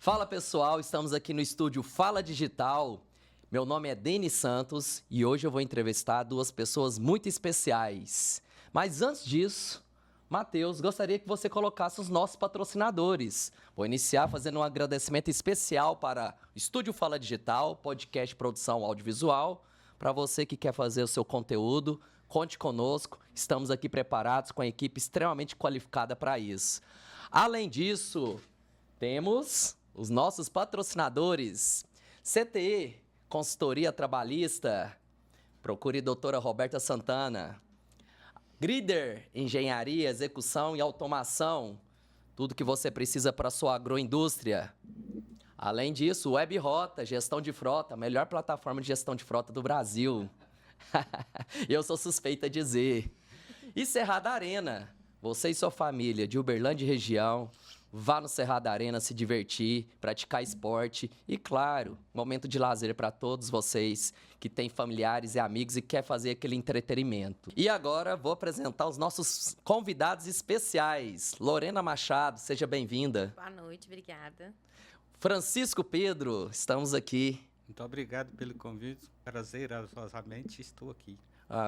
Fala pessoal, estamos aqui no estúdio Fala Digital. Meu nome é Denis Santos e hoje eu vou entrevistar duas pessoas muito especiais. Mas antes disso, Matheus, gostaria que você colocasse os nossos patrocinadores. Vou iniciar fazendo um agradecimento especial para o Estúdio Fala Digital, podcast produção audiovisual. Para você que quer fazer o seu conteúdo, conte conosco. Estamos aqui preparados com a equipe extremamente qualificada para isso. Além disso, temos os nossos patrocinadores. CTE, Consultoria Trabalhista. Procure a doutora Roberta Santana. Grider, Engenharia, Execução e Automação. Tudo que você precisa para a sua agroindústria. Além disso, Web Rota, Gestão de Frota, a melhor plataforma de gestão de frota do Brasil. Eu sou suspeita a dizer. E Cerrado Arena, você e sua família de Uberlândia e região, vá no Cerrado Arena se divertir, praticar esporte e, claro, momento de lazer para todos vocês que têm familiares e amigos e quer fazer aquele entretenimento. E agora vou apresentar os nossos convidados especiais. Lorena Machado, seja bem-vinda. Boa noite, obrigada. Francisco Pedro, estamos aqui. Muito obrigado pelo convite. Prazerosamente estou aqui.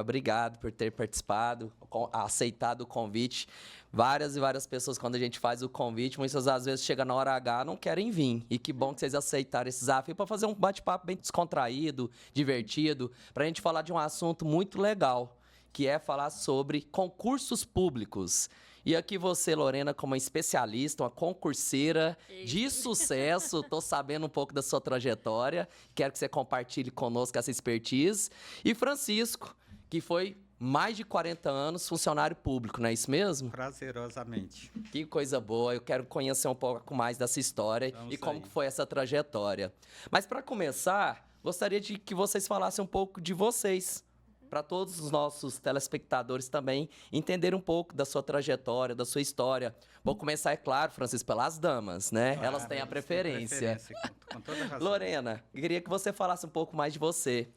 Obrigado por ter participado, aceitado o convite. Várias e várias pessoas, quando a gente faz o convite, muitas das vezes chega na hora H, não querem vir. E que bom que vocês aceitaram esse desafio para fazer um bate-papo bem descontraído, divertido, para a gente falar de um assunto muito legal, que é falar sobre concursos públicos. E aqui você, Lorena, como uma especialista, uma concurseira de sucesso, estou sabendo um pouco da sua trajetória, quero que você compartilhe conosco essa expertise. E Francisco, que foi mais de 40 anos funcionário público, não é isso mesmo? Prazerosamente. Que coisa boa, eu quero conhecer um pouco mais dessa história e como que foi essa trajetória. Mas para começar, gostaria de que vocês falassem um pouco de vocês, para todos os nossos telespectadores também entenderem um pouco da sua trajetória, da sua história. Vou começar, é claro, Francisco, pelas damas, né? Claro, elas têm a preferência. Com toda razão. Lorena, eu queria que você falasse um pouco mais de você.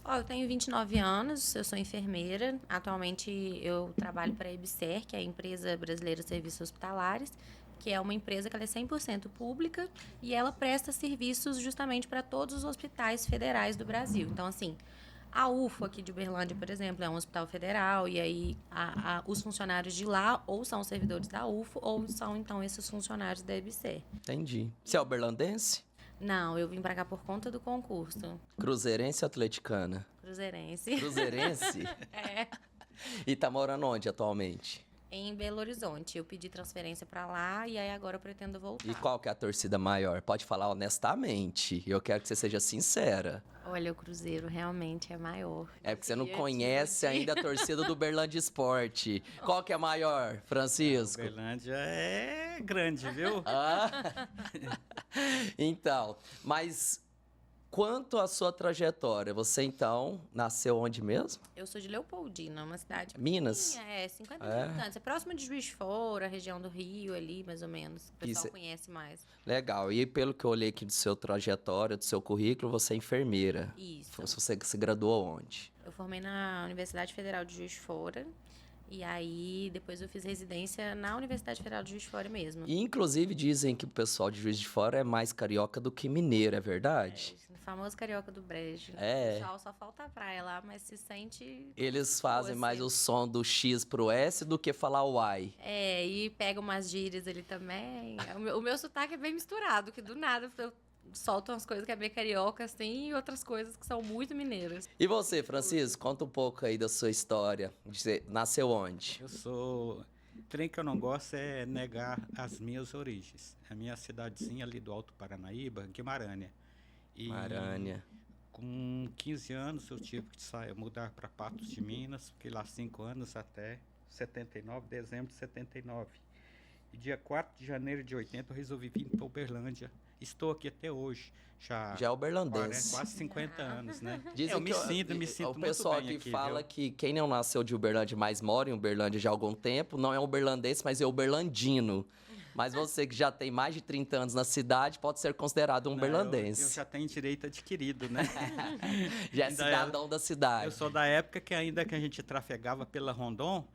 Eu tenho 29 anos, eu sou enfermeira. Atualmente eu trabalho para a EBSER, que é a Empresa Brasileira de Serviços Hospitalares, que é uma empresa que ela é 100% pública e ela presta serviços justamente para todos os hospitais federais do Brasil. Então, assim, a UFO aqui de Uberlândia, por exemplo, é um hospital federal, e aí os funcionários de lá ou são servidores da UFO ou são, então, esses funcionários da EBSER. Entendi. Você é uberlandense? Não, eu vim para cá por conta do concurso. Cruzeirense ou atleticana? Cruzeirense. Cruzeirense? É. E tá morando onde atualmente? Em Belo Horizonte. Eu pedi transferência para lá e aí agora eu pretendo voltar. E qual que é a torcida maior? Pode falar honestamente. Eu quero que você seja sincera. Olha, o Cruzeiro realmente é maior. É porque você não conhece ainda a torcida do Uberlândia Esporte. Qual que é a maior, Francisco? Uberlândia é grande, viu? Ah. Então, mas quanto à sua trajetória, você então nasceu onde mesmo? Eu sou de Leopoldina, uma cidade Minas? pequenininha, 50 mil habitantes. É próximo de Juiz de Fora, região do Rio ali, mais ou menos. O pessoal conhece mais. Legal. E pelo que eu olhei aqui do seu trajetória, do seu currículo, você é enfermeira. Isso. Você se graduou onde? Eu formei na Universidade Federal de Juiz de Fora. E aí, depois eu fiz residência na Universidade Federal de Juiz de Fora mesmo. E, inclusive, dizem que o pessoal de Juiz de Fora é mais carioca do que mineiro, é verdade? O famoso carioca do brejo. É. O pessoal só falta a praia lá, mas se sente... Eles fazem mais o som do X pro S do que falar o Y. É, e pega umas gírias ali também. O meu sotaque é bem misturado, que do nada eu solto umas coisas que é bem carioca, assim, e outras coisas que são muito mineiras. E você, Francisco, conta um pouco aí da sua história. Você nasceu onde? Eu sou... Trem que eu não gosto é negar as minhas origens. A minha cidadezinha ali do Alto Paranaíba, Guimarães. Marânia. Com 15 anos eu tive que mudar para Patos de Minas. Fiquei lá 5 anos até 79, dezembro de 79. E dia 4 de janeiro de 80 eu resolvi vir para Uberlândia. Estou aqui até hoje. Já é uberlandense. Quase 50 anos, né? Dizem eu me sinto muito bem. O pessoal aqui fala viu? que quem não nasceu de Uberlândia, mas mora em Uberlândia já há algum tempo, não é uberlandense, mas é uberlandino. Mas você que já tem mais de 30 anos na cidade, pode ser considerado um uberlandense. Eu já tenho direito adquirido, né? Já é cidadão da cidade. Eu sou da época que ainda que a gente trafegava pela Rondon,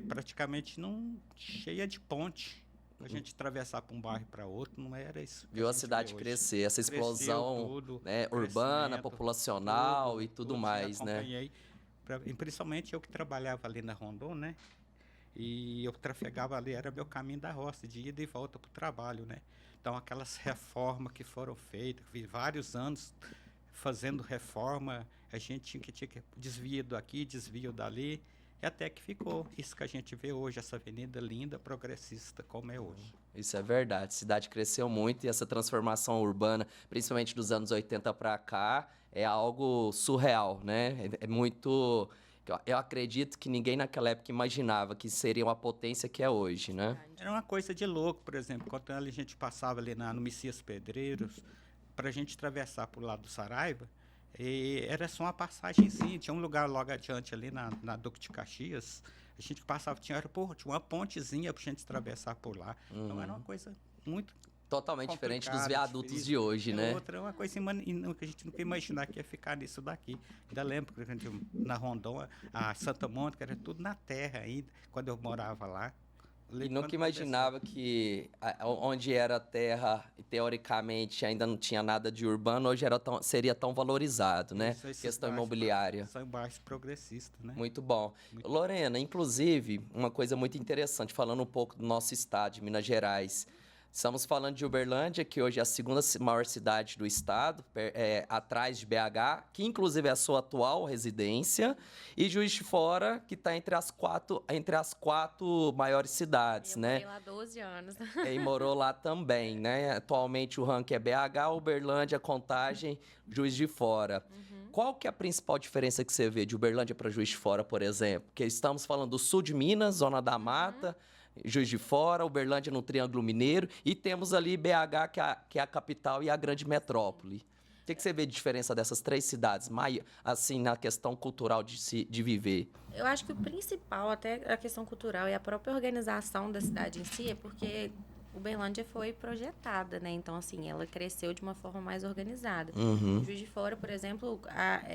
praticamente não cheia de ponte. A gente atravessar para um bairro para outro, não era isso. Viu a cidade crescer, essa explosão, tudo, né, urbana, crescimento, populacional e tudo mais, né? Acompanhei, e principalmente eu que trabalhava ali na Rondon, né? E eu trafegava ali, era meu caminho da roça, de ida e volta para o trabalho, né? Então, aquelas reformas que foram feitas, vi vários anos fazendo reforma, a gente tinha que desvio daqui, desvio dali, e até que ficou isso que a gente vê hoje, essa avenida linda, progressista, como é hoje. Isso é verdade. A cidade cresceu muito e essa transformação urbana, principalmente dos anos 80 para cá, é algo surreal, né? É muito. Eu acredito que ninguém naquela época imaginava que seria uma potência que é hoje, né? Era uma coisa de louco, por exemplo, quando a gente passava ali no Messias Pedreiros, para a gente atravessar para o lado do Saraiva, era só uma passagenzinha, tinha um lugar logo adiante ali na Duque de Caxias, a gente passava, tinha aeroporto, tinha uma pontezinha para a gente atravessar por lá. Então era uma coisa muito totalmente diferente dos complicada, viadutos difícil. de hoje, né? Outra é uma coisa que a gente nunca ia imaginar que ia ficar nisso daqui. Ainda lembro que a gente, na Rondon, a Santa Mônica era tudo na terra ainda, quando eu morava lá. E nunca imaginava que onde era terra, teoricamente, ainda não tinha nada de urbano, hoje seria tão valorizado, né? Questão imobiliária. São bairros progressistas, né? Muito bom. Lorena, inclusive, uma coisa muito interessante, falando um pouco do nosso estado, de Minas Gerais. Estamos falando de Uberlândia, que hoje é a segunda maior cidade do estado, atrás de BH, que inclusive é a sua atual residência, e Juiz de Fora, que está entre as quatro maiores cidades, Eu né? morei lá 12 anos. E morou lá também, né? Atualmente o ranking é BH, Uberlândia, Contagem, Juiz de Fora. Qual que é a principal diferença que você vê de Uberlândia para Juiz de Fora, por exemplo? Porque estamos falando do sul de Minas, Zona da Mata, Juiz de Fora, Uberlândia no Triângulo Mineiro, e temos ali BH, que é a capital e a grande metrópole. O que você vê de diferença dessas três cidades, assim, na questão cultural de viver? Eu acho que o principal, até a questão cultural e a própria organização da cidade em si, é porque Uberlândia foi projetada, né? Então, assim, ela cresceu de uma forma mais organizada. Juiz de Fora, por exemplo,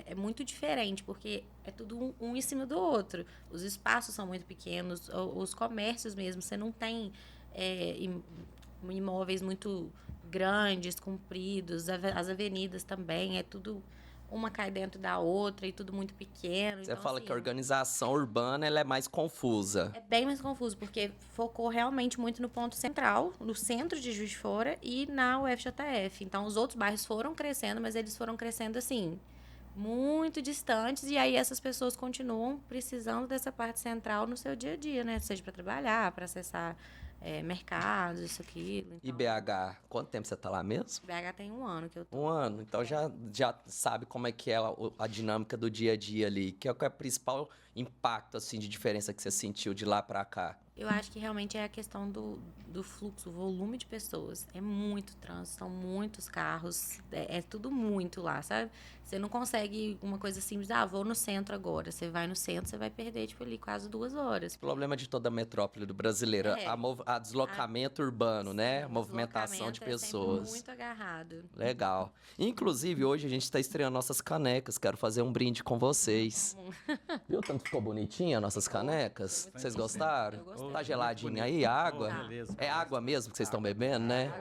é muito diferente, porque é tudo um em cima do outro. Os espaços são muito pequenos, os comércios mesmo, você não tem imóveis muito grandes, compridos, as avenidas também, é tudo... Uma cai dentro da outra e tudo muito pequeno. Você então, fala assim, que a organização urbana ela é mais confusa. é bem mais confuso, porque focou realmente muito no ponto central, no centro de Juiz de Fora e na UFJF. Então, os outros bairros foram crescendo, mas eles foram crescendo, assim, muito distantes. E aí, essas pessoas continuam precisando dessa parte central no seu dia a dia, né? Seja para trabalhar, para acessar mercados, isso, aquilo. Então, E BH, quanto tempo você tá lá mesmo? BH tem 1 ano que eu tô. 1 ano, então já sabe como é que é a dinâmica do dia a dia ali. Que é o principal impacto, assim, de diferença que você sentiu de lá pra cá? Eu acho que realmente é a questão do fluxo, o volume de pessoas. É muito trânsito, são muitos carros, é tudo muito lá, sabe? Você não consegue uma coisa simples, vou no centro agora. Você vai no centro, você vai perder, tipo, ali quase 2 horas. Problema de toda a metrópole do brasileiro, a deslocamento urbano, né? A movimentação de pessoas. É muito agarrado. Legal. Inclusive, hoje a gente está estreando nossas canecas. Quero fazer um brinde com vocês. Viu tanto ficou bonitinha nossas canecas? Vocês gostaram? Eu gostei. Tá geladinha aí a água? Beleza, É água mesmo que vocês estão bebendo, né?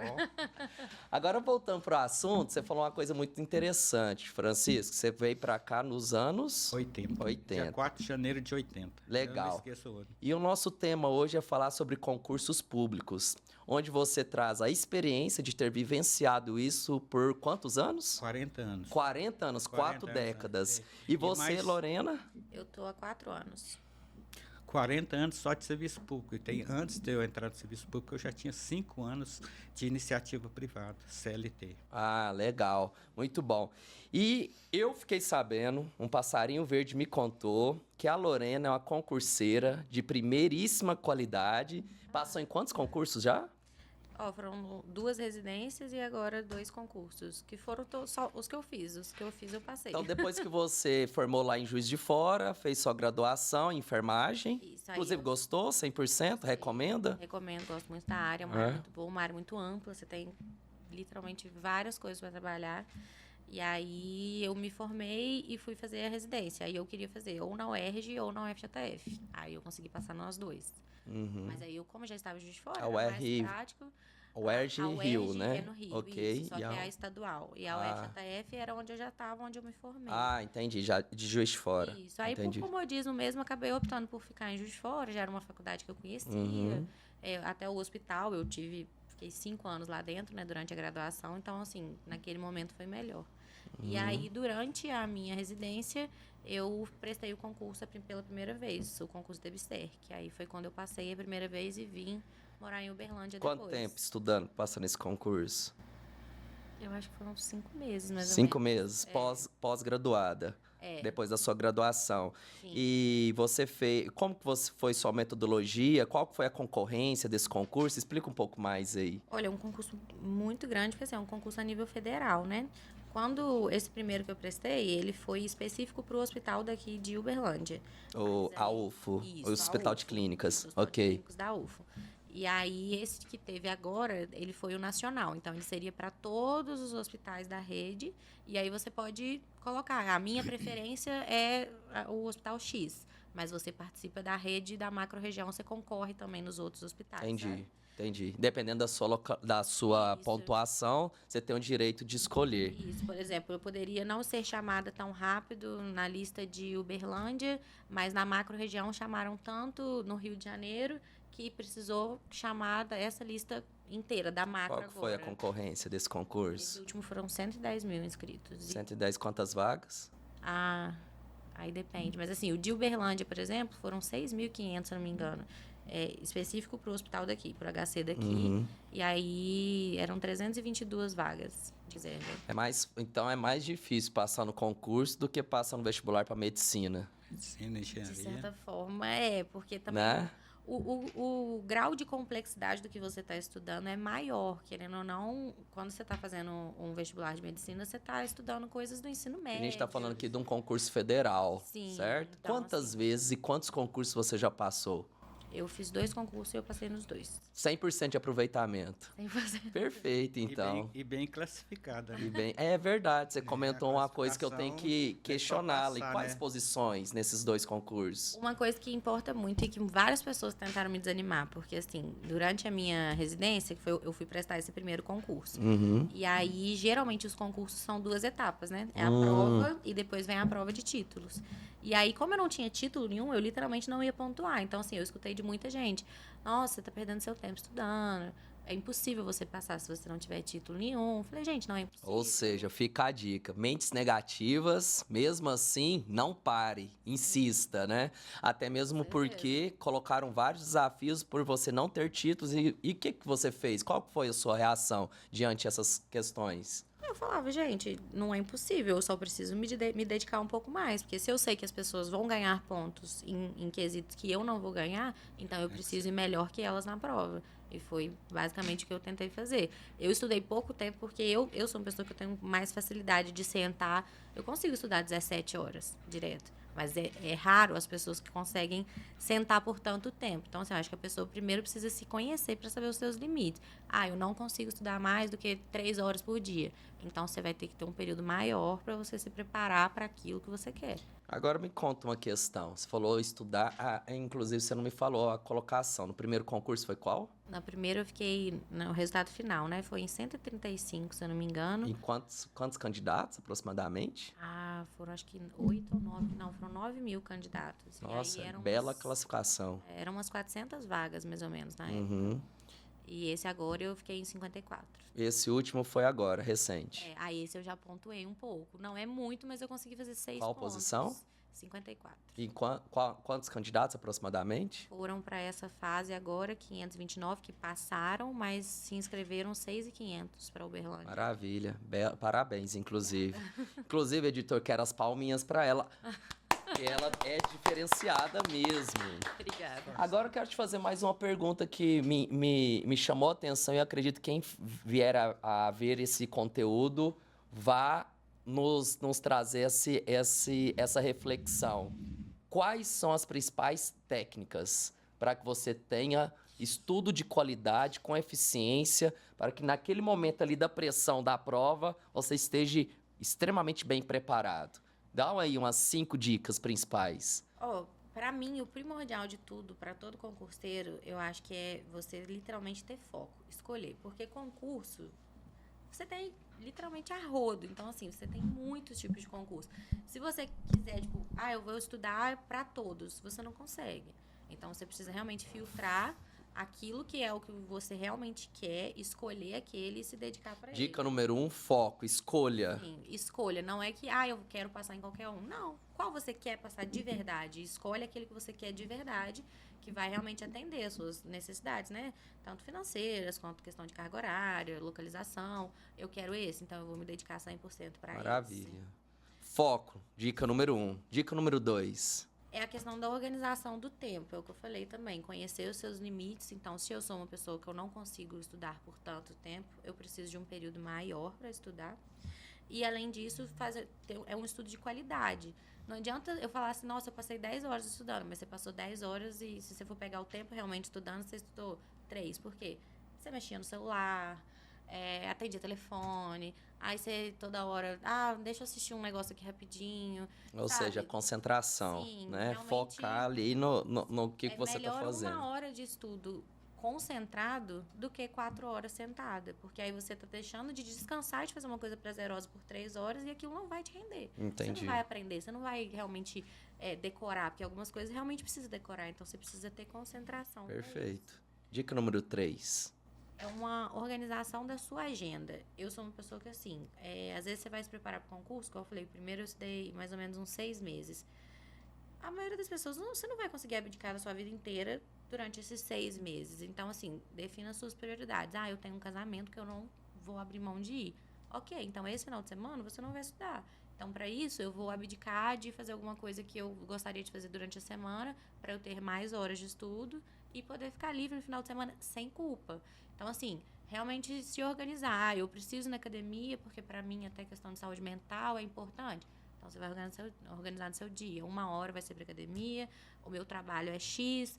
Agora, voltando para o assunto, você falou uma coisa muito interessante, Francisco. Você veio para cá nos anos 80. Dia 4 de janeiro de 80. Legal. Eu não esqueço o ano. E o nosso tema hoje é falar sobre concursos públicos, onde você traz a experiência de ter vivenciado isso por quantos anos? 40 anos. 40 anos, 4 anos, décadas. é. E você, Lorena? Eu tô há 4 anos. 40 anos só de serviço público. E antes de eu entrar no serviço público, eu já tinha 5 anos de iniciativa privada, CLT. Ah, legal. Muito bom. E eu fiquei sabendo, um passarinho verde me contou, que a Lorena é uma concurseira de primeiríssima qualidade. Passou em quantos concursos já? Foram 2 residências e agora 2 concursos, que foram só os que eu fiz. Os que eu fiz, eu passei. Então, depois que você formou lá em Juiz de Fora, fez sua graduação em enfermagem, Isso, aí inclusive eu gostou, 100%, recomenda? recomendo, gosto muito da área, uma área muito boa, uma área muito ampla. Você tem literalmente várias coisas para trabalhar. E aí eu me formei e fui fazer a residência. Aí eu queria fazer ou na UERJ ou na UFJF. Aí eu consegui passar nas 2. Mas aí, como já estava em Juiz de Fora, A era mais UERJ prático. O UERJ A Rio, UERJ né? é no Rio, Ok. isso, só que é a estadual. E a UFJF era onde eu já estava, onde eu me formei. Entendi. Já de Juiz de Fora. Isso. Aí, Entendi. por comodismo mesmo, acabei optando por ficar em Juiz de Fora. Já era uma faculdade que eu conhecia. Até o hospital, fiquei 5 anos lá dentro, né, durante a graduação. Então, assim, naquele momento foi melhor. E aí, durante a minha residência, eu prestei o concurso pela primeira vez, o concurso da EBSERH. Aí foi quando eu passei a primeira vez e vim morar em Uberlândia depois. Quanto tempo estudando, passando esse concurso? Eu acho que foram 5 meses, mais ou 5 menos. meses, pós-graduada. Depois da sua graduação. Sim. E você fez. Como que foi sua metodologia? Qual que foi a concorrência desse concurso? Explica um pouco mais aí. Olha, é um concurso muito grande, porque assim, é um concurso a nível federal, né? Quando esse primeiro que eu prestei, ele foi específico para o hospital daqui de Uberlândia. A UFO, Isso, o Hospital de Clínicas. Hospital de Ok. Clínicas da UFO. E aí, esse que teve agora, ele foi o nacional. Então, ele seria para todos os hospitais da rede. E aí, você pode colocar. A minha preferência é o Hospital X. Mas você participa da rede da macro-região, você concorre também nos outros hospitais. Entendi. Sabe? Entendi. Dependendo da sua Isso. pontuação, você tem o direito de escolher. Isso, por exemplo, eu poderia não ser chamada tão rápido na lista de Uberlândia, mas na macro-região chamaram tanto no Rio de Janeiro que precisou chamar essa lista inteira, da macro Qual que foi a concorrência desse Esse concurso? último foram 110 mil inscritos. 110 quantas vagas? Aí depende. Mas assim, o de Uberlândia, por exemplo, foram 6.500, se não me engano. Específico para o hospital daqui, para o HC daqui. E aí eram 322 vagas de reserva. Então é mais difícil passar no concurso do que passar no vestibular para medicina, Medicina, De certa engenharia. forma, porque também né? o grau de complexidade do que você está estudando é maior, querendo ou não. Quando você está fazendo um vestibular de medicina, você está estudando coisas do ensino A médio. gente está falando aqui de um concurso federal, Sim, certo? então, Quantas vezes e quantos concursos você já passou? Eu fiz 2 concursos e eu passei nos 2. 100% de aproveitamento. Sem fazer. Perfeito, então. E bem classificada, né? É verdade, você comentou uma coisa que eu tenho que classificação questioná-la. é só E passar, quais né? posições nesses 2 concursos? Uma coisa que importa muito e que várias pessoas tentaram me desanimar, porque assim, durante a minha residência, eu fui prestar esse primeiro concurso. E aí, geralmente, os concursos são 2 etapas, né? É a prova e depois vem a prova de títulos. E aí, como eu não tinha título nenhum, eu literalmente não ia pontuar. Então, assim, eu escutei de muita gente. Nossa, você tá perdendo seu tempo estudando. É impossível você passar se você não tiver título nenhum. Eu falei, gente, não é impossível. Ou seja, fica a dica. Mentes negativas, mesmo assim, não pare. Insista, né? Até mesmo porque colocaram vários desafios por você não ter títulos. E o que você fez? Qual foi a sua reação diante dessas questões? Eu falava, gente, não é impossível, eu só preciso me dedicar um pouco mais. Porque se eu sei que as pessoas vão ganhar pontos em quesitos que eu não vou ganhar, então eu preciso ir melhor que elas na prova. E foi basicamente o que eu tentei fazer. Eu estudei pouco tempo porque eu sou uma pessoa que eu tenho mais facilidade de sentar. Eu consigo estudar 17 horas direto. Mas é raro as pessoas que conseguem sentar por tanto tempo. Então, assim, eu acho que a pessoa primeiro precisa se conhecer para saber os seus limites. Eu não consigo estudar mais do que 3 horas por dia. Então, você vai ter que ter um período maior para você se preparar para aquilo que você quer. Agora me conta uma questão. Você falou estudar, inclusive você não me falou a colocação. No primeiro concurso foi qual? Na primeira eu fiquei, no resultado final, né? Foi em 135, se eu não me engano. E quantos candidatos, aproximadamente? Foram acho que 8 ou 9, não, foram 9 mil candidatos. Nossa, e aí bela classificação. Eram umas 400 vagas, mais ou menos, na época. Uhum. E esse agora eu fiquei em 54. Esse último foi agora, recente. Aí esse eu já pontuei um pouco. Não é muito, mas eu consegui fazer 6 Qual pontos. posição? 54. E quantos candidatos, aproximadamente? Foram para essa fase agora 529 que passaram, mas se inscreveram 6.500 para Uberlândia. Maravilha. Parabéns, inclusive. Inclusive, editor, quero as palminhas para ela. Porque ela é diferenciada mesmo. Obrigada. Agora eu quero te fazer mais uma pergunta que me chamou a atenção e eu acredito que quem vier a ver esse conteúdo vá nos trazer essa reflexão. Quais são as principais técnicas para que você tenha estudo de qualidade, com eficiência, para que naquele momento ali da pressão da prova, você esteja extremamente bem preparado? Dá aí umas 5 dicas principais. Para mim, o primordial de tudo, para todo concurseiro, eu acho que é você literalmente ter foco, escolher. Porque concurso, você tem literalmente a rodo. Então, assim, você tem muitos tipos de concurso. Se você quiser, tipo, eu vou estudar para todos, você não consegue. Então, você precisa realmente filtrar aquilo que é o que você realmente quer, escolher aquele e se dedicar para ele. Dica número 1, foco, escolha. Sim, escolha. Não é que, eu quero passar em qualquer um. Não. Qual você quer passar de verdade? Escolhe aquele que você quer de verdade, que vai realmente atender as suas necessidades, né? Tanto financeiras, quanto questão de carga horária, localização. Eu quero esse, então eu vou me dedicar 100% para esse. Maravilha. Foco, dica número 1. Dica número 2. É a questão da organização do tempo, é o que eu falei também. Conhecer os seus limites. Então, se eu sou uma pessoa que eu não consigo estudar por tanto tempo, eu preciso de um período maior para estudar. E, além disso, é um estudo de qualidade. Não adianta eu falar assim, nossa, eu passei 10 horas estudando, mas você passou 10 horas e, se você for pegar o tempo realmente estudando, você estudou 3. Por quê? Você mexia no celular, atendia telefone, aí você toda hora, deixa eu assistir um negócio aqui rapidinho. Ou sabe? seja, concentração, Sim, né? realmente Focar ali no que você está melhor fazendo. uma hora de estudo concentrado do que 4 horas sentada, porque aí você está deixando de descansar e de fazer uma coisa prazerosa por 3 horas e aquilo não vai te render. Entendi. Você não vai aprender, você não vai realmente decorar, porque algumas coisas realmente precisa decorar, então você precisa ter concentração. Perfeito. Dica número 3. É uma organização da sua agenda. Eu sou uma pessoa que, assim, às vezes você vai se preparar para o concurso, como eu falei, primeiro eu estudei mais ou menos uns 6 meses. A maioria das pessoas, você não vai conseguir abdicar da sua vida inteira durante esses 6 meses. Então, assim, defina as suas prioridades. Eu tenho um casamento que eu não vou abrir mão de ir. Ok, então esse final de semana você não vai estudar. Então, para isso, eu vou abdicar de fazer alguma coisa que eu gostaria de fazer durante a semana, para eu ter mais horas de estudo e poder ficar livre no final de semana sem culpa. Então, assim, realmente se organizar. Eu preciso ir na academia, porque para mim até questão de saúde mental é importante. Então, você vai organizar no seu dia. 1 hora vai ser para academia, o meu trabalho é X.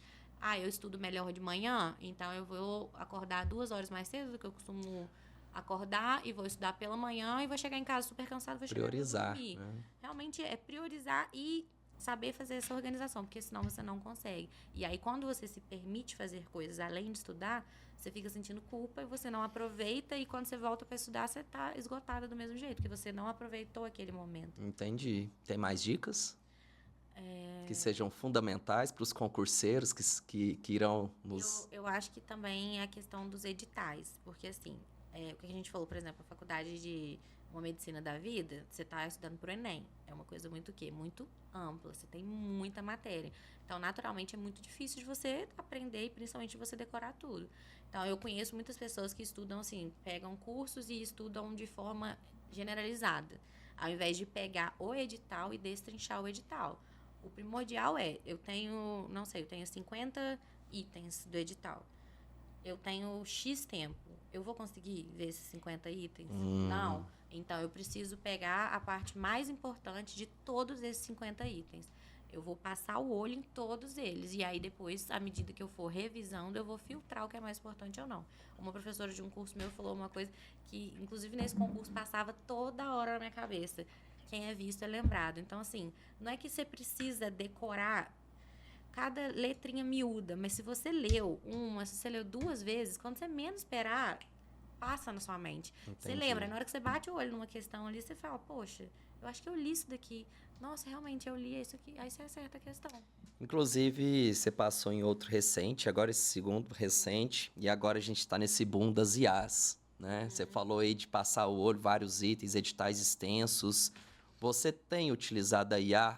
Eu estudo melhor de manhã, então eu vou acordar 2 horas mais cedo do que eu costumo acordar e vou estudar pela manhã e vou chegar em casa super cansado, vou Priorizar, chegar e dormir. né? Realmente é priorizar e saber fazer essa organização, porque senão você não consegue. E aí, quando você se permite fazer coisas além de estudar, você fica sentindo culpa e você não aproveita, e quando você volta para estudar, você tá esgotada do mesmo jeito, porque você não aproveitou aquele momento. Entendi. Tem mais dicas? Que sejam fundamentais para os concurseiros que irão nos... Eu acho que também é a questão dos editais, porque assim, o que a gente falou, por exemplo, a faculdade de uma medicina da vida, você está estudando para o Enem. É uma coisa muito muito ampla, você tem muita matéria. Então, naturalmente, é muito difícil de você aprender e principalmente de você decorar tudo. Então, eu conheço muitas pessoas que estudam assim, pegam cursos e estudam de forma generalizada, ao invés de pegar o edital e destrinchar o edital. O primordial eu tenho 50 itens do edital. Eu tenho X tempo. Eu vou conseguir ver esses 50 itens? Não. Então, eu preciso pegar a parte mais importante de todos esses 50 itens. Eu vou passar o olho em todos eles. E aí, depois, à medida que eu for revisando, eu vou filtrar o que é mais importante ou não. Uma professora de um curso meu falou uma coisa que, inclusive, nesse concurso passava toda hora na minha cabeça. Quem é visto é lembrado. Então, assim, não é que você precisa decorar cada letrinha miúda, mas se você leu se você leu 2 vezes, quando você menos esperar, passa na sua mente. Entendi. Você lembra, na hora que você bate o olho numa questão ali, você fala, poxa, eu acho que eu li isso daqui. Nossa, realmente, eu li isso aqui. Aí você acerta a questão. Inclusive, você passou em outro recente, agora esse segundo recente, e agora a gente está nesse boom das IAs, né? Você falou aí de passar o olho, vários itens, editais extensos. Você tem utilizado a IA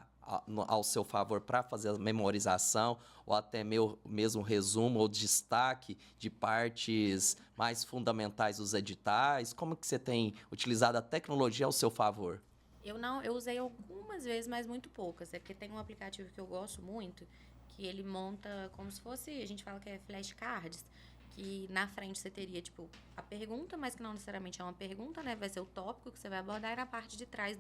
ao seu favor para fazer a memorização ou até mesmo resumo ou destaque de partes mais fundamentais dos editais? Como que você tem utilizado a tecnologia ao seu favor? Eu usei algumas vezes, mas muito poucas. É porque tem um aplicativo que eu gosto muito, que ele monta como se fosse, a gente fala que é flashcards, que na frente você teria, tipo, a pergunta, mas que não necessariamente é uma pergunta, né? Vai ser o tópico que você vai abordar e na parte de trás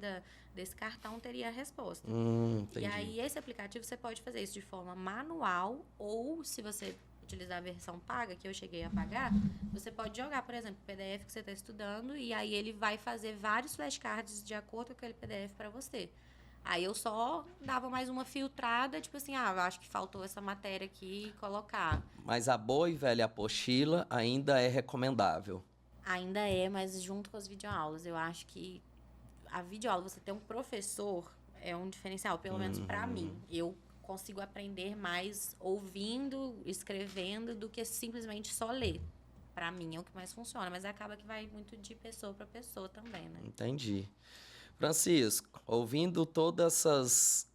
desse cartão teria a resposta. Entendi. E aí, esse aplicativo, você pode fazer isso de forma manual ou, se você utilizar a versão paga, que eu cheguei a pagar, você pode jogar, por exemplo, o PDF que você está estudando e aí ele vai fazer vários flashcards de acordo com aquele PDF para você. Aí eu só dava mais uma filtrada, tipo assim, eu acho que faltou essa matéria aqui e colocar. Mas a boa e velha apostila ainda é recomendável. Ainda é, mas junto com as videoaulas. Eu acho que a videoaula, você ter um professor, é um diferencial, pelo menos para mim. Eu consigo aprender mais ouvindo, escrevendo, do que simplesmente só ler. Para mim é o que mais funciona, mas acaba que vai muito de pessoa para pessoa também, né? Entendi. Francisco, ouvindo todas essas.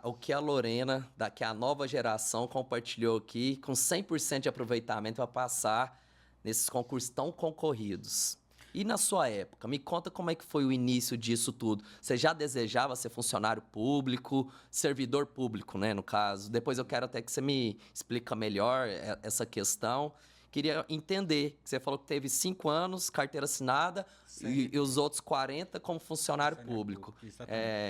O que a Lorena, que a nova geração compartilhou aqui, com 100% de aproveitamento para passar nesses concursos tão concorridos. E na sua época, me conta como é que foi o início disso tudo. Você já desejava ser funcionário público, servidor público, né, no caso? Depois eu quero até que você me explique melhor essa questão. Queria entender, você falou que teve 5 anos, carteira assinada, e os outros 40 como funcionário público.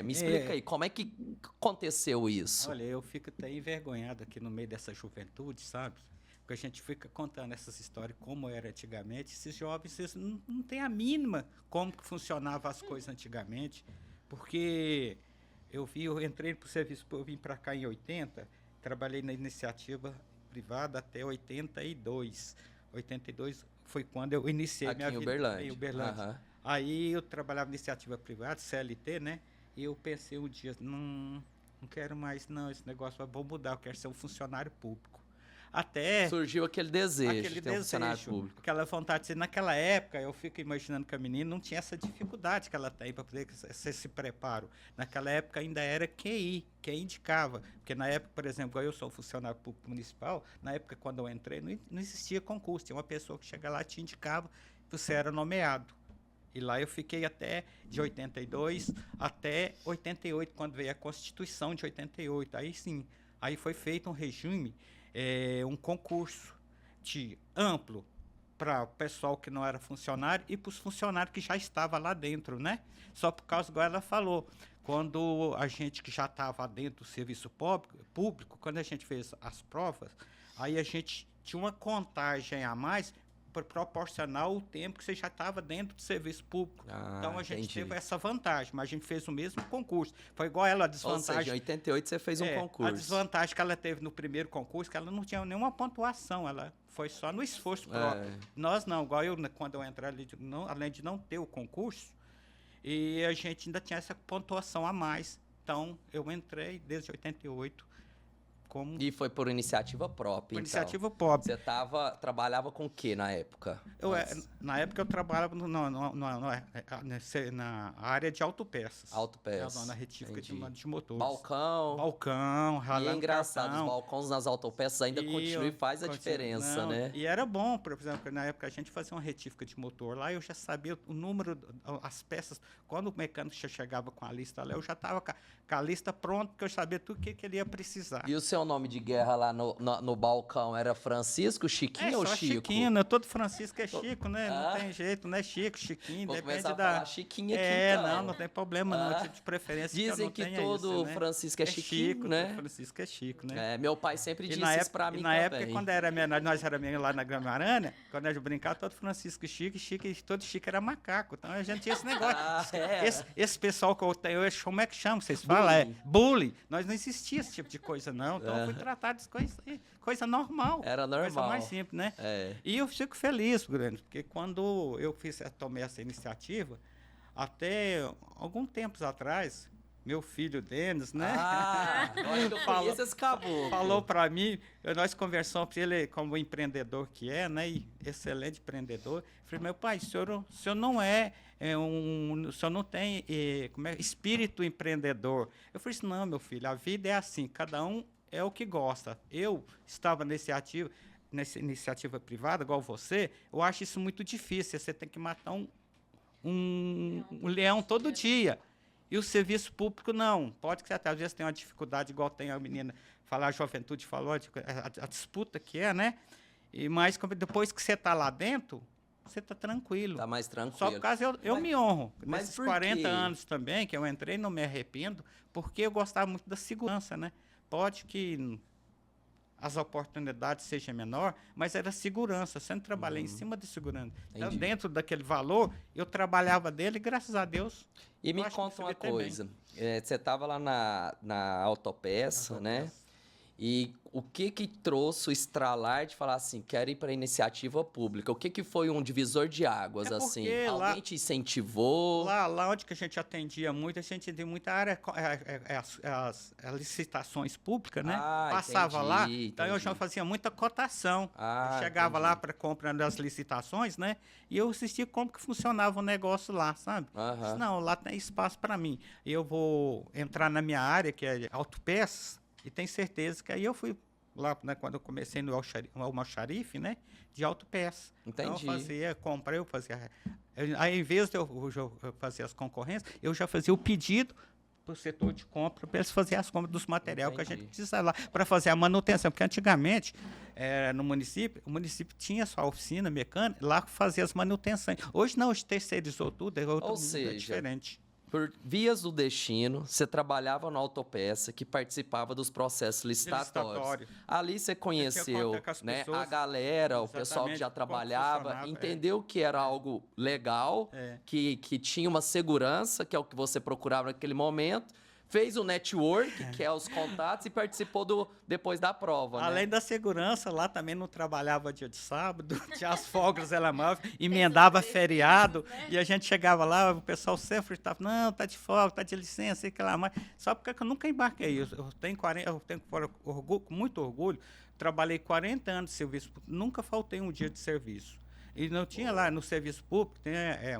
Me explica aí, como é que aconteceu isso? Olha, eu fico até envergonhado aqui no meio dessa juventude, sabe? Porque a gente fica contando essas histórias como era antigamente. Esses jovens eles não têm a mínima como que funcionavam as coisas antigamente. Porque eu entrei para o serviço, eu vim para cá em 80, trabalhei na iniciativa privada até 82. 82 foi quando eu iniciei aqui minha vida Uberlândia. em Uberlândia. Uhum. Aí eu trabalhava em iniciativa privada, CLT, né? E eu pensei um dia, não quero mais não, esse negócio, vou mudar, eu quero ser um funcionário público. Até surgiu aquele desejo de ter um funcionário público. Aquela vontade de ser. Naquela época, eu fico imaginando que a menina não tinha essa dificuldade que ela tem para poder esse preparo. Naquela época ainda era QI, quem indicava. Porque na época, por exemplo, eu sou funcionário público municipal, na época quando eu entrei, não existia concurso. Tinha uma pessoa que chega lá e te indicava, você era nomeado. E lá eu fiquei até de 82 até 88, quando veio a Constituição de 88. Aí sim, aí foi feito um regime, um concurso amplo para o pessoal que não era funcionário e para os funcionários que já estavam lá dentro, né? Só por causa, igual ela falou, quando a gente que já estava dentro do serviço público, quando a gente fez as provas, aí a gente tinha uma contagem a mais proporcional ao tempo que você já estava dentro do serviço público. Então a gente teve essa vantagem, mas a gente fez o mesmo concurso. Foi igual ela, a desvantagem. Ou seja, em 88 você fez um concurso. A desvantagem que ela teve no primeiro concurso, que ela não tinha nenhuma pontuação, ela foi só no esforço próprio. Nós não, igual eu, quando eu entrei ali, além de não ter o concurso, e a gente ainda tinha essa pontuação a mais. Então eu entrei desde 88. E foi por iniciativa própria, por iniciativa própria. Você trabalhava com o que na época? Na época eu trabalhava na área de autopeças. Autopeças. Na retífica de motores. Balcão, ralando. E é engraçado, os balcões nas autopeças ainda continuam e faz a diferença, né? E era bom, por exemplo, na época a gente fazia uma retífica de motor lá, eu já sabia o número, as peças. Quando o mecânico chegava com a lista lá, eu já estava com a lista pronta, porque eu sabia tudo que ele ia precisar. E o seu nome de guerra lá no balcão era Francisco, Chiquinho ou Chico? Chiquinho, né? Todo Francisco é Chico, né? Não tem jeito, né? Chico, Chiquinho, vou depende começar a falar Chiquinho aqui, então. Não tem problema não, tipo de preferência. Dizem que todo Francisco é Chiquinho, né? Todo Francisco é Chico, né? Meu pai sempre disse isso pra mim também. Na época, quando era menor, nós éramos lá na Grama-Aranha, quando a gente brincava, todo Francisco Chico, todo Chico era macaco. Então a gente tinha esse negócio. Esse pessoal que eu tenho hoje, como é que chama? Vocês falam? Bullying. Nós não existia esse tipo de coisa, não. Então eu fui tratado de coisa normal. Era normal. Coisa mais simples, né? E eu fico feliz, grande, porque quando eu tomei essa iniciativa, até algum tempo atrás, meu filho Denis, né? Olha que eu conheço esse caboclo. Falou para mim, nós conversamos, ele como empreendedor que é, né? E excelente empreendedor. Eu falei, meu pai, o senhor não o senhor não tem espírito empreendedor. Eu falei assim, não, meu filho, a vida é assim, cada um é o que gosta. Eu estava nessa iniciativa privada, igual você, eu acho isso muito difícil. Você tem que matar um leão todo dia. E o serviço público, não. Pode que você até às vezes tenha uma dificuldade, igual tem a menina, a juventude falou, a disputa que é, né? Mas depois que você está lá dentro, você está tranquilo. Está mais tranquilo. Só por causa eu me honro. Nesses 40 anos também, que eu entrei, não me arrependo, porque eu gostava muito da segurança, né? Pode que as oportunidades sejam menor, mas era segurança. Eu sempre trabalhei em cima de segurança. Então, Entendi. dentro daquele valor, eu trabalhava dele e, graças a Deus, E eu me acho que conta uma consegui ter bem. coisa. Você estava lá na Autopeça, né? E o que trouxe o estralar de falar assim, quero ir para a iniciativa pública? O que foi um divisor de águas, É assim? porque lá- Alguém te incentivou? Lá onde que a gente atendia muito, a gente atendia muita área, as licitações públicas, né? Ah, Passava lá, entendi, então eu já entendi. fazia muita cotação. Ah, Eu chegava entendi. lá para compra das licitações, né? E eu assistia como que funcionava o negócio lá, sabe? Aham. Disse, não, lá tem espaço para mim. Eu vou entrar na minha área, que é autopeças, e tenho certeza que aí eu fui lá, né, quando eu comecei no Almoxarife, né? De autopeças. Então eu Entendi. eu fazia. Aí, em vez de eu fazer as concorrências, eu já fazia o pedido para o setor de compra, para eles fazerem as compras dos materiais que a gente Entendi. precisa lá, para fazer a manutenção. Porque antigamente, no município, o município tinha sua oficina mecânica, lá fazia as manutenções. Hoje não, hoje terceirizou tudo, é Ou é seja, diferente. Por vias do destino, você trabalhava na Autopeça, que participava dos processos licitatórios. Licitatório. Ali você conheceu, contato com as né, pessoas, a galera, o pessoal que já exatamente, como trabalhava, funcionava, entendeu que era algo legal, É. que tinha uma segurança, que é o que você procurava naquele momento, fez o network, que é os contatos, e participou depois da prova, né? Além da segurança, lá também não trabalhava dia de sábado, tinha as folgas, ela emendava feriado, e a gente chegava lá, o pessoal sempre estava, não, tá de folga, tá de licença, sei que lá, mas só porque eu nunca embarquei. Eu tenho muito orgulho, trabalhei 40 anos de serviço, nunca faltei um dia de serviço. E não tinha lá no serviço público,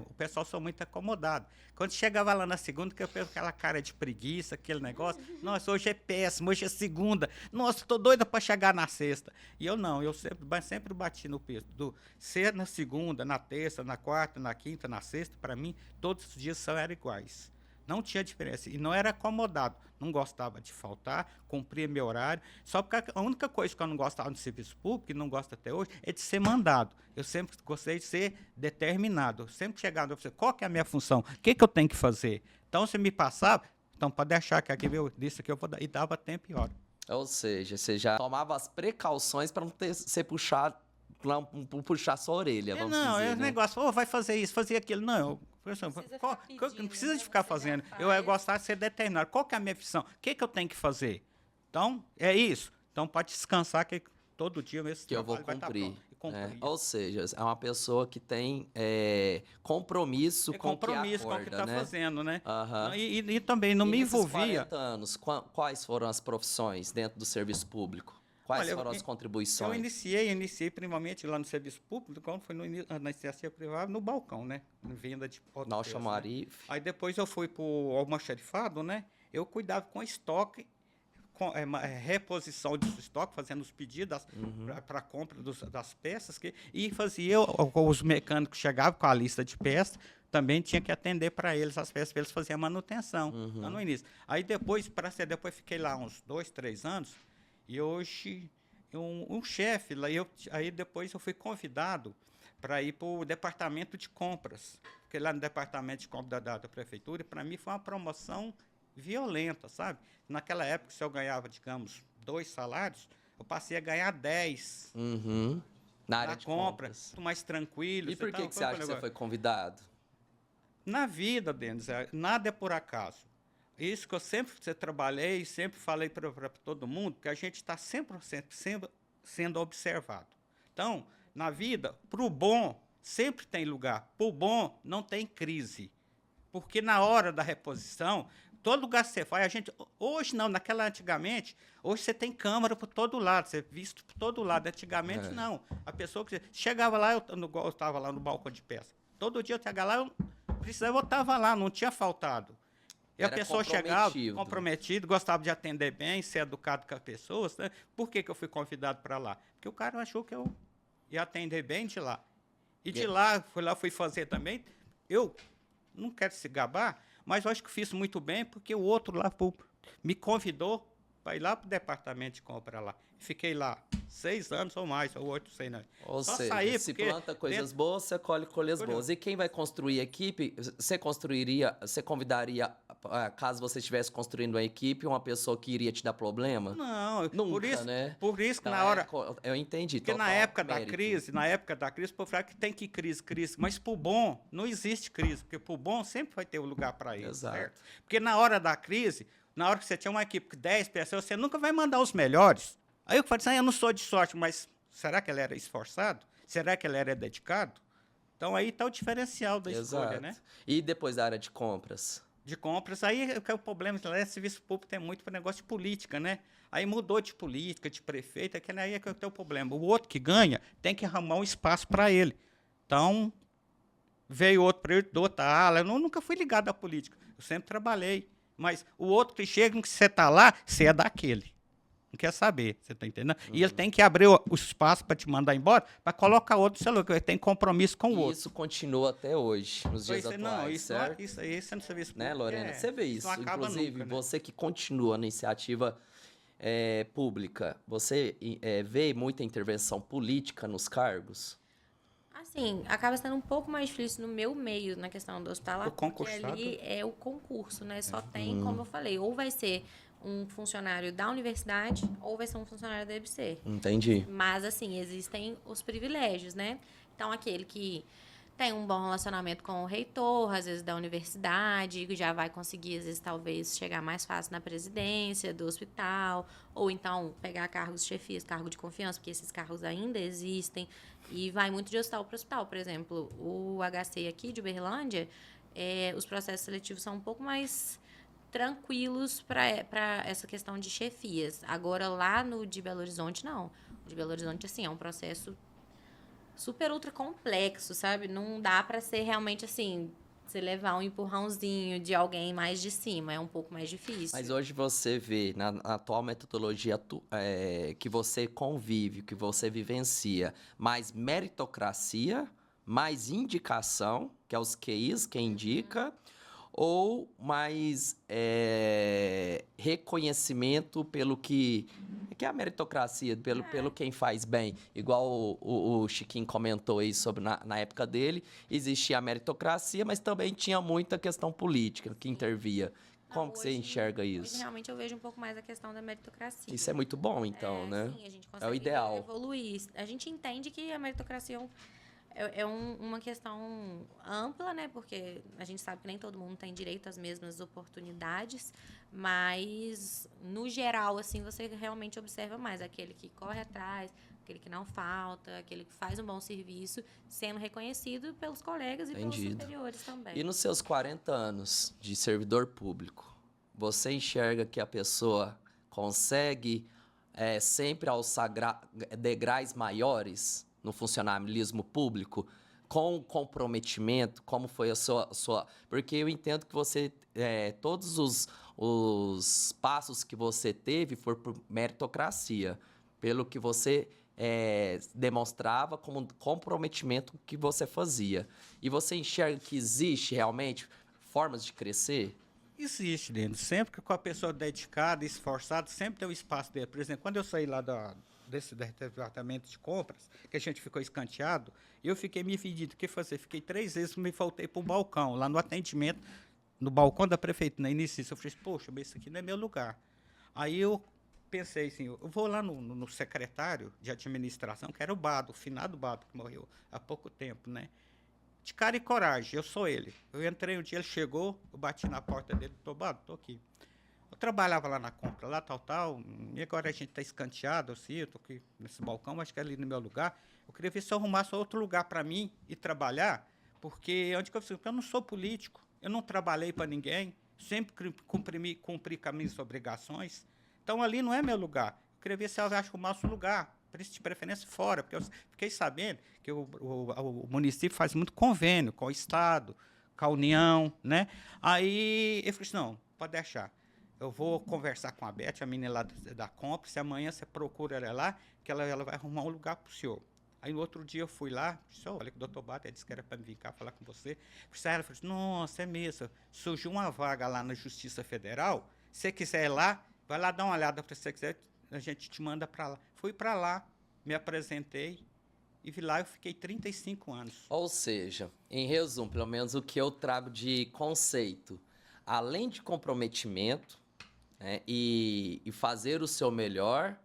o pessoal são muito acomodado. Quando chegava lá na segunda, que eu pego aquela cara de preguiça, aquele negócio, nossa, hoje é péssimo, hoje é segunda, nossa, tô doida para chegar na sexta. E eu não, eu sempre bati no peso do ser na segunda, na terça, na quarta, na quinta, na sexta, para mim, todos os dias eram iguais. Não tinha diferença. E não era acomodado. Não gostava de faltar, cumpria meu horário. Só porque a única coisa que eu não gostava no serviço público, e não gosto até hoje, é de ser mandado. Eu sempre gostei de ser determinado. Eu sempre chegava e falei, qual que é a minha função? O que eu tenho que fazer? Então, você me passava, então pode deixar que aqui eu disse que eu vou dar. E dava tempo e hora. Ou seja, você já tomava as precauções para não ser puxado, puxar sua orelha, vamos Não, dizer, é né? negócio, vai fazer isso, fazer aquilo. Não, não precisa de ficar fazendo. Eu gostar de ser determinado. Qual que é a minha função? O que eu tenho que fazer? Então, é isso. Então, pode descansar que todo dia esse Que eu vou trabalho vai cumprir. estar pronto. Né? Ou seja, é uma pessoa que tem compromisso com o que Compromisso com o que acorda, está né? fazendo, né? Aham. E também não E me nesses envolvia. 40 anos, quais foram as profissões dentro do serviço público? Quais Olha, foram as eu contribuições? iniciei primeiramente lá no serviço público, quando foi na iniciativa privada, no balcão, né? Em venda de Nós autopeças, né? chamaríamos. Aí depois eu fui para o almoxarifado, né? Eu cuidava com estoque, reposição de estoque, fazendo os pedidos para compra das peças. E fazia, os mecânicos chegavam com a lista de peças, também tinha que atender para eles as peças, para eles fazerem a manutenção, lá no início. Aí depois fiquei lá uns 2, 3 anos, e hoje um chefe, aí depois eu fui convidado para ir para o departamento de compras, porque lá no departamento de compras da prefeitura, para mim foi uma promoção violenta, sabe? Naquela época, se eu ganhava, digamos, 2 salários, eu passei a ganhar 10 Na área de compra, compras. muito mais tranquilo. E por que você acha que você foi convidado? Na vida, Denis, nada é por acaso. Isso que eu sempre trabalhei, sempre falei para todo mundo, que a gente está sempre sendo observado. Então, na vida, para o bom, sempre tem lugar. Para o bom, não tem crise. Porque na hora da reposição, todo lugar que você vai, hoje não, antigamente, hoje você tem câmera por todo lado, você é visto por todo lado. Antigamente, não. A pessoa que chegava lá, eu estava lá no balcão de peça. Todo dia eu chegava lá, eu estava lá, não tinha faltado. E a pessoa chegava comprometido, gostava de atender bem, ser educado com as pessoas. Né? Por que eu fui convidado para lá? Porque o cara achou que eu ia atender bem de lá. E de lá, fui fazer também. Eu não quero se gabar, mas eu acho que fiz muito bem, porque o outro lá me convidou para ir lá para o departamento de compra lá. Fiquei lá 6 anos ou mais, ou 8, sei não. Ou Só seja, saí se porque planta coisas boas, você colhe coisas boas. E quem vai construir a equipe, você convidaria caso você estivesse construindo uma equipe, uma pessoa que iria te dar problema? Não, Nunca, né? por isso que Então, na hora... eu entendi, Porque total na época mérito. da crise, o povo fala que tem que crise, mas pro bom não existe crise, porque pro bom sempre vai ter um lugar para ele, Exato. certo? Porque na hora da crise, na hora que você tinha uma equipe com 10 pessoas, você nunca vai mandar os melhores. Aí eu falei assim, eu não sou de sorte, mas será que ele era esforçado? Será que ele era dedicado? Então aí está o diferencial da escolha, né? E depois da área de compras? De compras, aí que é o problema, serviço público tem muito para negócio de política, né? Aí mudou de política, de prefeito, aí é que tem o problema. O outro que ganha tem que arrumar um espaço para ele. Então, veio outro para ele, do outra ala. Eu nunca fui ligado à política, eu sempre trabalhei. Mas o outro que chega, que você está lá, você é daquele. Não quer saber, você está entendendo? E ele tem que abrir o espaço para te mandar embora, para colocar outro celular, que ele tem compromisso com o outro. Isso continua até hoje, nos dias atuais, não, certo? Isso aí você não se vê isso. Né, Lorena? Você vê isso. Não acaba Inclusive, nunca, né? você que continua na iniciativa pública, você vê muita intervenção política nos cargos? Assim, acaba sendo um pouco mais difícil no meu meio, na questão do hospitalar, O porque concursado. ali é o concurso, né? Só tem, como eu falei, ou vai ser um funcionário da universidade, ou vai ser um funcionário da EBC. Entendi. Mas, assim, existem os privilégios, né? Então, aquele que tem um bom relacionamento com o reitor, às vezes da universidade, já vai conseguir, às vezes, talvez, chegar mais fácil na presidência do hospital, ou então pegar cargos de chefias, cargo de confiança, porque esses cargos ainda existem, e vai muito de hospital para hospital. Por exemplo, o HC aqui de Uberlândia, os processos seletivos são um pouco mais tranquilos para essa questão de chefias. Agora, lá no de Belo Horizonte, não. O de Belo Horizonte, assim, é um processo super ultra complexo, sabe? Não dá para ser realmente assim, você levar um empurrãozinho de alguém mais de cima, é um pouco mais difícil. Mas hoje você vê, na atual metodologia que você convive, que você vivencia, mais meritocracia, mais indicação, que é os QIs, quem indica, ou mais reconhecimento pelo que é a meritocracia, pelo quem faz bem. Igual o Chiquinho comentou aí sobre na época dele, existia a meritocracia, mas também tinha muita questão política que intervia. Como que você enxerga isso? Hoje, realmente, eu vejo um pouco mais a questão da meritocracia. Isso é muito bom, então, né? Sim, a gente consegue ideal. evoluir. A gente entende que a meritocracia uma questão ampla, né? Porque a gente sabe que nem todo mundo tem direito às mesmas oportunidades, mas, no geral, assim, você realmente observa mais aquele que corre atrás, aquele que não falta, aquele que faz um bom serviço, sendo reconhecido pelos colegas e pelos superiores também. E nos seus 40 anos de servidor público, você enxerga que a pessoa consegue sempre alçar degraus maiores no funcionalismo público, com comprometimento, como foi a sua... Porque eu entendo que você, todos os passos que você teve foram por meritocracia, pelo que você demonstrava como comprometimento que você fazia. E você enxerga que existe realmente formas de crescer? Existe, Denis. Sempre que a pessoa dedicada, esforçada, sempre tem um espaço dele. Por exemplo, quando eu saí lá desse departamento de compras, que a gente ficou escanteado, eu fiquei me pedindo o que fazer. Fiquei 3 vezes, me faltei para um balcão, lá no atendimento, no balcão da prefeitura, na início. Eu falei, poxa, mas isso aqui não é meu lugar. Aí eu pensei assim, eu vou lá no secretário de administração, que era o Bado, o finado Bado, que morreu há pouco tempo, né? De cara e coragem, eu sou ele. Eu entrei um dia, ele chegou, eu bati na porta dele, Bado, tô aqui. Eu trabalhava lá na compra, lá, tal, e agora a gente está escanteado, assim, eu tô aqui nesse balcão, acho que é ali no meu lugar. Eu queria ver se eu arrumasse outro lugar para mim e trabalhar, porque onde que eu não sou político, eu não trabalhei para ninguém, sempre cumpri com as minhas obrigações, então ali não é meu lugar. Eu queria ver se eu arrumasse um lugar, de preferência fora, porque eu fiquei sabendo que o município faz muito convênio com o Estado, com a União, né? Aí eu falei assim, não, pode deixar. Eu vou conversar com a Beth, a menina lá da compra, se amanhã você procura ela lá, que ela vai arrumar um lugar para o senhor. Aí no outro dia eu fui lá, disse, olha que o doutor Bata disse que era para vir cá falar com você. Ela falou assim, nossa, é mesmo, surgiu uma vaga lá na Justiça Federal, se você quiser ir lá, vai lá dar uma olhada, se você quiser, a gente te manda para lá. Fui para lá, me apresentei e vi lá, eu fiquei 35 anos. Ou seja, em resumo, pelo menos o que eu trago de conceito, além de comprometimento, né, e fazer o seu melhor,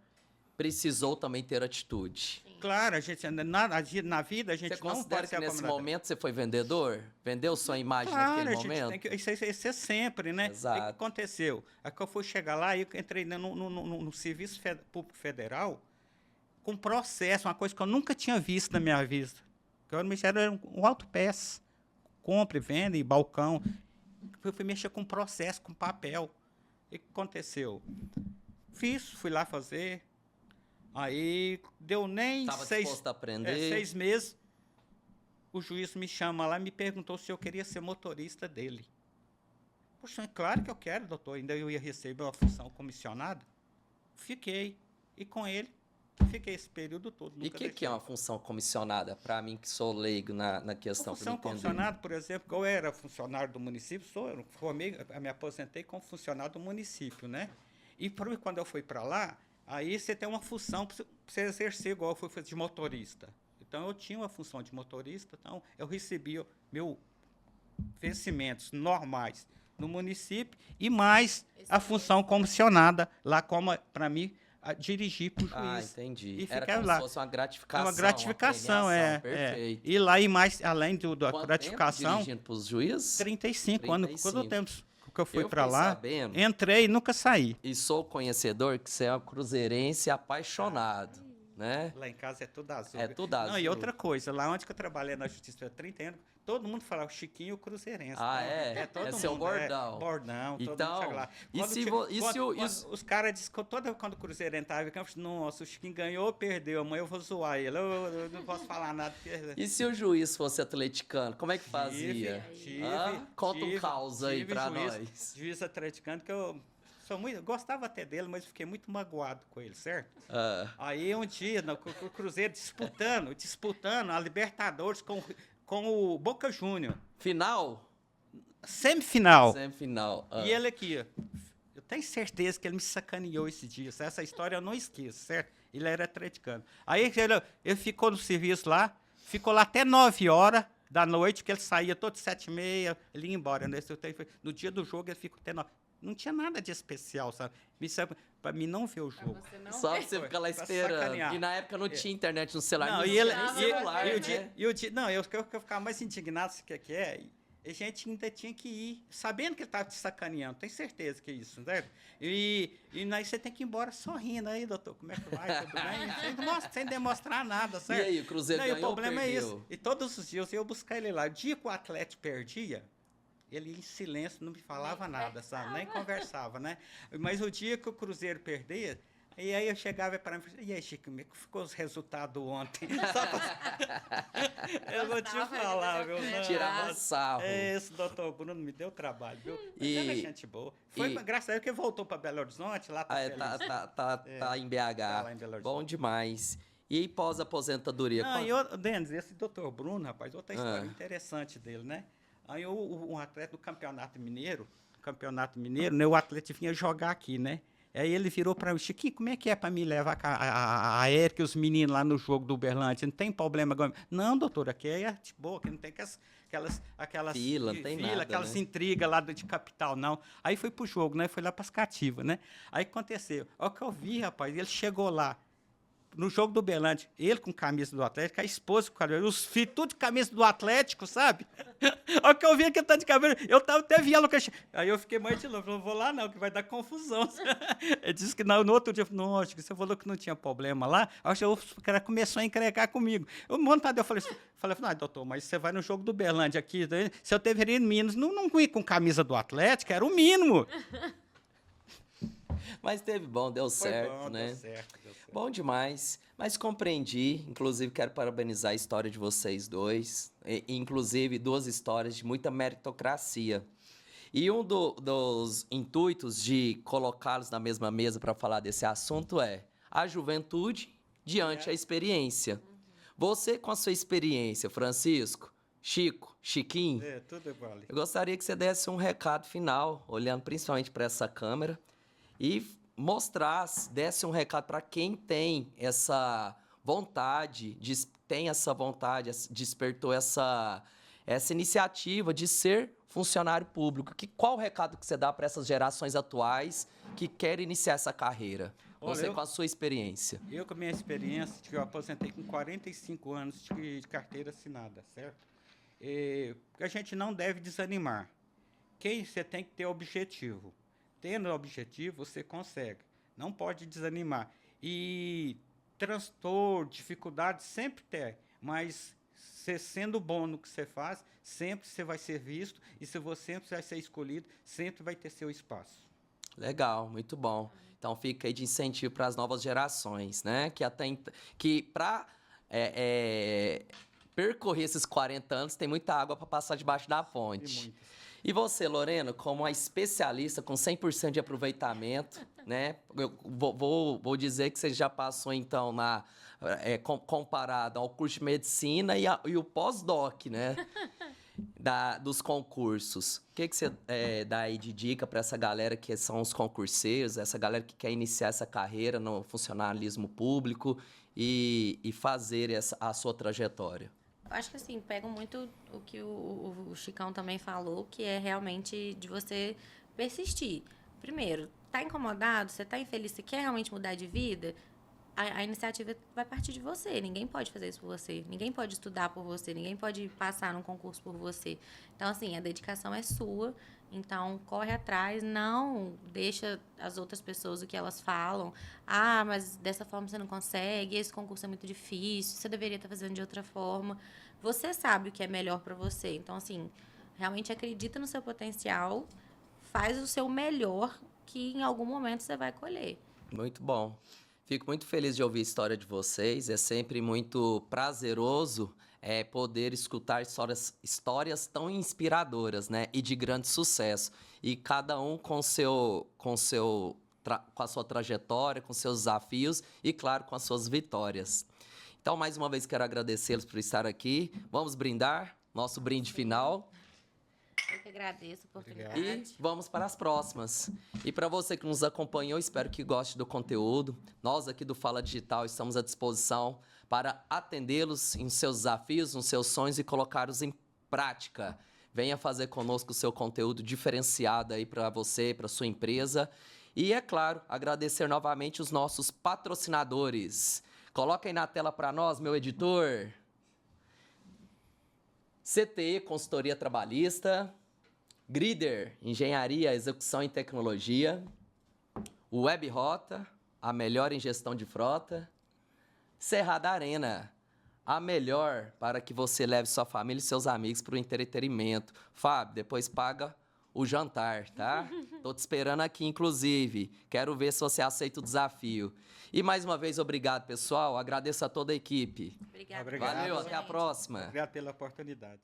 precisou também ter atitude. Claro, a gente, na vida a gente Você não considera pode ser que nesse acomodado. momento você foi vendedor? Vendeu sua imagem Claro, naquele a gente momento? tem que, isso é sempre, né? O que Exato. aconteceu? É que eu fui chegar lá e eu entrei no Serviço Público Federal com processo, uma coisa que eu nunca tinha visto na minha vida. Que eu era um autopeça, compra e venda, e balcão. Eu fui mexer com processo, com papel. E o que aconteceu? Fui lá fazer. Aí deu nem Estava disposto a aprender? 6 meses. O juiz me chama lá e me perguntou se eu queria ser motorista dele. Poxa, é claro que eu quero, doutor. Ainda eu ia receber uma função comissionada. Fiquei. E com ele, fiquei esse período todo. E o que é uma função comissionada? Para mim, que sou leigo na questão. Função comissionada, por exemplo, eu era funcionário do município, eu me aposentei como funcionário do município, né? E quando eu fui para lá, aí você tem uma função para você exercer, igual eu fui fazer de motorista. Então, eu tinha uma função de motorista, então eu recebia meus vencimentos normais no município e mais a função comissionada lá, como para mim dirigir para o juiz. Ah, entendi. E Era ficar como lá. se fosse uma gratificação. Uma gratificação, uma premiação. Perfeito. E lá, e mais, além da Quanto gratificação, tempo dirigindo para os juízes? 35 anos. Quando o tempo que eu fui Eu para fiquei lá, sabendo. entrei e nunca saí. E sou conhecedor que você é um cruzeirense apaixonado, né? Lá em casa é tudo azul. É tudo azul. Não, e outra coisa, lá onde que eu trabalhei na Justiça há 30 anos, todo mundo falava Chiquinho o Cruzeirense. Ah, né? é? Todo É mundo. seu bordão. Bordão, todo Então, mundo chega lá. e Quando se che- vo- e quando- se o- quando os caras dizem que quando o Cruzeirense estava em campo, nossa, o Chiquinho ganhou ou perdeu, amanhã eu vou zoar ele. Eu não posso falar nada. E se o juiz fosse atleticano, como é que fazia? Tive, Conta um tive, caos aí tive pra juiz, nós. Juiz atleticano que eu gostava até dele, mas fiquei muito magoado com ele, certo? Ah, Aí um dia, com o Cruzeiro disputando a Libertadores com o Boca Júnior. final? Semifinal. Semifinal. E ele aqui, eu tenho certeza que ele me sacaneou esse dia. Essa história eu não esqueço, certo? Ele era atleticano. Aí ele ficou no serviço lá, ficou lá até 9 horas da noite, que ele saía todo 7h30, ele ia embora. Né? No dia do jogo ele ficou até 9. Não tinha nada de especial, sabe? Pra mim não ver o jogo. Só pra você ficar lá Pra esperando. sacanear. E na época não tinha internet no celular. Não, não e ele, tinha nem e, celular, e o né? dia, não, eu ficava mais indignado, se que é, a gente ainda tinha que ir, sabendo que ele estava te sacaneando, tenho certeza que é isso, certo? E aí você tem que ir embora sorrindo aí, doutor, como é que vai, tudo bem? Sem demonstrar nada, certo? E aí, o Cruzeiro Não, e ganhou o problema ou é perdeu? isso, e todos os dias eu ia buscar ele lá, o dia que o Atlético perdia, ele em silêncio não me falava nada, sabe? Nem conversava, né? Mas o dia que o Cruzeiro perdia, e aí eu chegava para mim e falava, e aí, Chico, como é que ficou os resultados ontem? Eu vou te falar, viu? Tirava sarro. Esse doutor Bruno me deu trabalho, viu? Mas ele é gente boa. Foi graças a ele que voltou para Belo Horizonte, lá tá feliz. Tá em BH. Tá lá em Belo Horizonte. Bom demais. E aí, pós-aposentadoria? Não, Denis, esse doutor Bruno, rapaz, outra história interessante dele, né? Aí um atleta do Campeonato Mineiro, né, o atleta vinha jogar aqui, né? Aí ele virou para mim, Chiquinho, como é que é para mim levar a Érica e os meninos lá no jogo do Uberlândia? Não tem problema agora? Não, doutor, aqui é arte boa, aqui não tem aquelas Fila, não tem nada, aquelas né? intrigas lá de capital, não. Aí foi pro jogo, né? Foi lá pras cativas, né? Aí aconteceu. Olha o que eu vi, rapaz, ele chegou lá, no jogo do Uberlândia, ele com camisa do Atlético, a esposa com camisa, os filhos tudo de camisa do Atlético, sabe? Olha que eu vi aquele tanto de cabelo, eu tava até vendo que aí eu fiquei mais de longe, não vou lá não, que vai dar confusão. Ele disse que no outro dia, não, acho que você falou que não tinha problema lá, acho que o cara começou a encrencar comigo. Eu montado, eu falei, não, doutor, mas você vai no jogo do Uberlândia aqui, se eu deveria ir Minas, não ir com camisa do Atlético, era o mínimo. Mas teve bom, deu Foi certo, bom, né? deu certo. Bom demais. Mas compreendi, inclusive quero parabenizar a história de vocês dois, inclusive 2 histórias de muita meritocracia. E um dos intuitos de colocá-los na mesma mesa para falar desse assunto é a juventude diante a experiência. Você com a sua experiência, Francisco, Chico, Chiquinho, Tudo vale. eu gostaria que você desse um recado final, olhando principalmente para essa câmera, e mostrasse, desse um recado para quem tem essa vontade, despertou essa iniciativa de ser funcionário público. Qual o recado que você dá para essas gerações atuais que querem iniciar essa carreira? Você com a sua experiência. Eu, com a minha experiência, que eu aposentei com 45 anos de carteira assinada, certo? A gente não deve desanimar. Você tem que ter objetivo. Tendo objetivo, você consegue. Não pode desanimar. E transtorno, dificuldade sempre tem, mas você sendo bom no que você faz, sempre você vai ser visto, e se você sempre vai ser escolhido, sempre vai ter seu espaço. Legal, muito bom. Então fica aí de incentivo para as novas gerações, né? Que para percorrer esses 40 anos tem muita água para passar debaixo da ponte. E você, Lorena, como uma especialista com 100% de aproveitamento, né? Eu vou dizer que você já passou, então, comparado ao curso de medicina e o pós-doc, né? Dos concursos. O que você dá aí de dica para essa galera que são os concurseiros, essa galera que quer iniciar essa carreira no funcionalismo público e fazer a sua trajetória? Eu acho que assim, pego muito o que o Chicão também falou, que é realmente de você persistir. Primeiro, tá incomodado, você tá infeliz, você quer realmente mudar de vida, a iniciativa vai partir de você. Ninguém pode fazer isso por você, ninguém pode estudar por você, ninguém pode passar num concurso por você. Então, assim, a dedicação é sua, então corre atrás, não deixa as outras pessoas o que elas falam. Ah, mas dessa forma você não consegue, esse concurso é muito difícil, você deveria estar fazendo de outra forma. Você sabe o que é melhor para você. Então, assim, realmente acredita no seu potencial, faz o seu melhor, que em algum momento você vai colher. Muito bom. Fico muito feliz de ouvir a história de vocês. É sempre muito prazeroso poder escutar histórias tão inspiradoras, né? E de grande sucesso. E cada um com a sua trajetória, com seus desafios e, claro, com as suas vitórias. Então, mais uma vez, quero agradecê-los por estar aqui. Vamos brindar, nosso brinde final. Eu que agradeço a oportunidade. E vamos para as próximas. E para você que nos acompanhou, espero que goste do conteúdo. Nós aqui do Fala Digital estamos à disposição para atendê-los em seus desafios, nos seus sonhos e colocá-los em prática. Venha fazer conosco o seu conteúdo diferenciado aí para você, para sua empresa. E, é claro, agradecer novamente os nossos patrocinadores. Coloca aí na tela para nós, meu editor. CTE, Consultoria Trabalhista. Grider, Engenharia, Execução e Tecnologia. Web Rota, a melhor em gestão de frota. Cerrada Arena, a melhor para que você leve sua família e seus amigos para o entretenimento. Fábio, depois paga o jantar, tá? Tô te esperando aqui, inclusive. Quero ver se você aceita o desafio. E mais uma vez, obrigado, pessoal. Agradeço a toda a equipe. Obrigada. Obrigado. Valeu, até a próxima. Obrigado pela oportunidade.